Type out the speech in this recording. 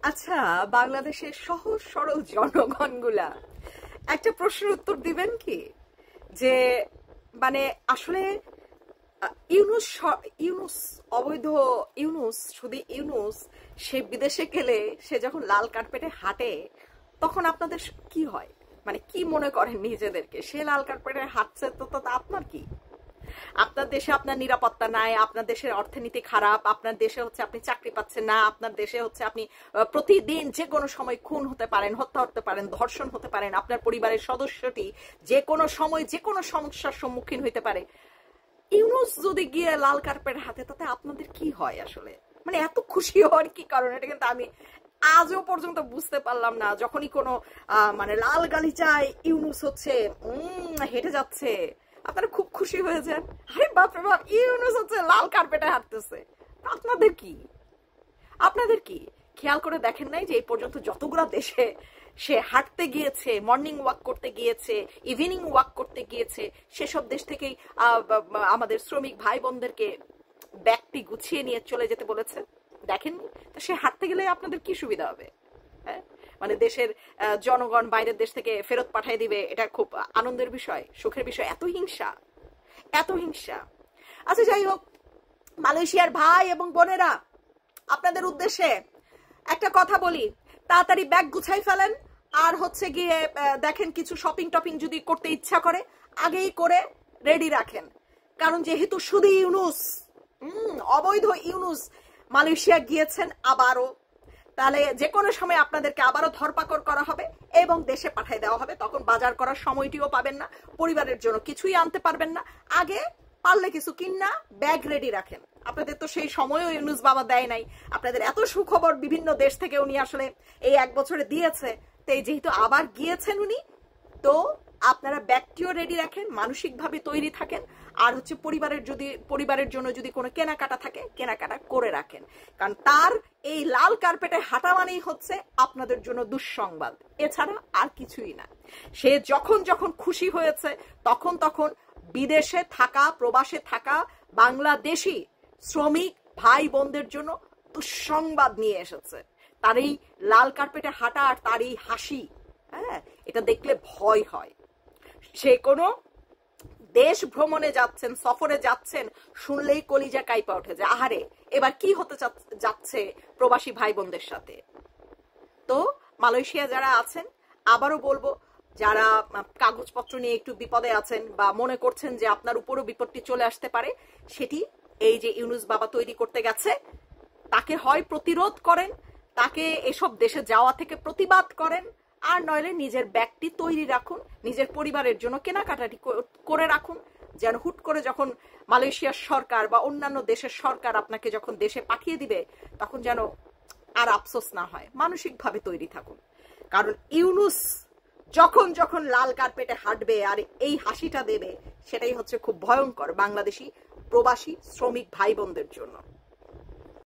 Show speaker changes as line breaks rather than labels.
আচ্ছা, বাংলাদেশের সহজ সরল জনগণগুলা একটা প্রশ্নের উত্তর দিবেন কি? যে মানে আসলে ইউনুস ইউনুস অবৈধ ইউনুস, শুধু ইউনুস, সে বিদেশে গেলে সে যখন লাল কার্পেটে হাঁটে তখন আপনাদের কি হয়? মানে কি মনে করেন নিজেদেরকে? সে লাল কার্পেটে হাঁটছে তো তো আপনার কি? আপনার দেশে আপনার নিরাপত্তা নাই, আপনার দেশের অর্থনীতি খারাপ, আপনার দেশে হচ্ছে আপনি চাকরি পাচ্ছেন না, আপনার দেশে হচ্ছে আপনি প্রতিদিন যে কোনো সময় খুন হতে পারেন, হত্যা হতে পারেন, ধর্ষণ হতে পারেন, আপনার পরিবারের সদস্যটি যে কোনো সময় যে কোনো সমস্যার সম্মুখীন হইতে পারে। ইউনুস যদি গিয়ে লাল কার্পেট হাতে, তাতে আপনাদের কি হয় আসলে? মানে এত খুশি হওয়ার কি কারণ? এটা কিন্তু আমি আজও পর্যন্ত বুঝতে পারলাম না। যখনই কোনো মানে লাল গালিচায় ইউনুস হচ্ছে হেঁটে যাচ্ছে, আপনারা খুব খুশি হয়ে যান। আরে বাপরে বাপ, ইউনুস হচ্ছে লাল কার্পেটে হাঁটতেছে। আপনাদের কি? আপনাদের কি খেয়াল করে দেখেন নাই যে এই পর্যন্ত যতগুলো দেশে সে হাঁটতে গিয়েছে, মর্নিং ওয়াক করতে গিয়েছে, ইভিনিং ওয়াক করতে গিয়েছে, সেসব দেশ থেকেই আমাদের শ্রমিক ভাই বোনদেরকে ব্যাগটি গুছিয়ে নিয়ে চলে যেতে বলেছে? দেখেননি তো? সে হাঁটতে গেলে আপনাদের কি সুবিধা হবে? হ্যাঁ, মানে দেশের জনগণ বাইরের দেশ থেকে ফেরত পাঠিয়ে দিবে, এটা খুব আনন্দের বিষয়, সুখের বিষয়? এত হিংসা, এত হিংসা। আচ্ছা যাই হোক, মালয়েশিয়ার ভাই এবং বোনেরা, আপনাদের উদ্দেশ্যে একটা কথা বলি, তাড়াতাড়ি ব্যাগ গুছাই ফেলেন। আর হচ্ছে গিয়ে দেখেন কিছু শপিং টপিং যদি করতে ইচ্ছা করে আগেই করে রেডি রাখেন। কারণ যেহেতু শুধু ইউনুস, অবৈধ ইউনুস মালয়েশিয়া গিয়েছেন আবারও, তাহলে যে কোনো সময় আপনাদেরকে আবারও ধরপাকড় করা হবে এবং দেশে পাঠিয়ে দেওয়া হবে। তখন বাজার করার সময়টিও পাবেন না, পরিবারের জন্য কিছুই আনতে পারবেন না। আগে পারলে কিছু কিনা ব্যাগ রেডি রাখেন। আপনাদের তো সেই সময়ও ইউনুস বাবা দেয় নাই। আপনাদের এত সুখবর বিভিন্ন দেশ থেকে উনি আসলে এই 1 বছরে দিয়েছে। তো এই যেহেতু আবার গিয়েছেন উনি, তো আপনারা ব্যাগটিও রেডি রাখেন, মানসিকভাবে তৈরি থাকেন। আর হচ্ছে পরিবারের জন্য যদি কোনো কেনাকাটা থাকে, কেনাকাটা করে রাখেন। কারণ তার এই লাল কার্পেটে হাঁটা মানেই হচ্ছে আপনাদের জন্য দুঃসংবাদ, এছাড়া আর কিছুই না। সে যখন যখন খুশি হয়েছে তখন তখন বিদেশে থাকা, প্রবাসে থাকা বাংলাদেশি শ্রমিক ভাই বোনদের জন্য দুঃসংবাদ নিয়ে এসেছে। তার এই লাল কার্পেটে হাঁটা আর তার এই হাসি, হ্যাঁ, এটা দেখলে ভয় হয়। সে কোনো দেশ ভ্রমণে যাচ্ছেন, সফরে যাচ্ছেন, শুনলেই কলিজা কাইপা ওঠে যে আহারে এবার কি হতে যাচ্ছে প্রবাসী ভাই বোনদের সাথে। তো মালয়েশিয়া যারা আছেন, আবারও বলবো, যারা কাগজপত্র নিয়ে একটু বিপদে আছেন বা মনে করছেন যে আপনার উপরও বিপদটি চলে আসতে পারে, সেটি এই যে ইউনুস বাবা তৈরি করতে গেছে, তাকে হয় প্রতিরোধ করেন, তাকে এসব দেশে যাওয়া থেকে প্রতিবাদ করেন, আর নইলে নিজের ব্যাগটি তৈরি রাখুন, নিজের পরিবারের জন্য কেনাকাটাটি করে রাখুন, যেন হুট করে যখন মালয়েশিয়ার সরকার বা অন্যান্য দেশের সরকার আপনাকে যখন দেশে পাঠিয়ে দিবে, তখন যেন আর আফসোস না হয়। মানসিকভাবে তৈরি থাকুন। কারণ ইউনুস যখন যখন লাল কার্পেটে হাঁটবে আর এই হাসিটা দেবে, সেটাই হচ্ছে খুব ভয়ঙ্কর বাংলাদেশি প্রবাসী শ্রমিক ভাই বোনদের জন্য।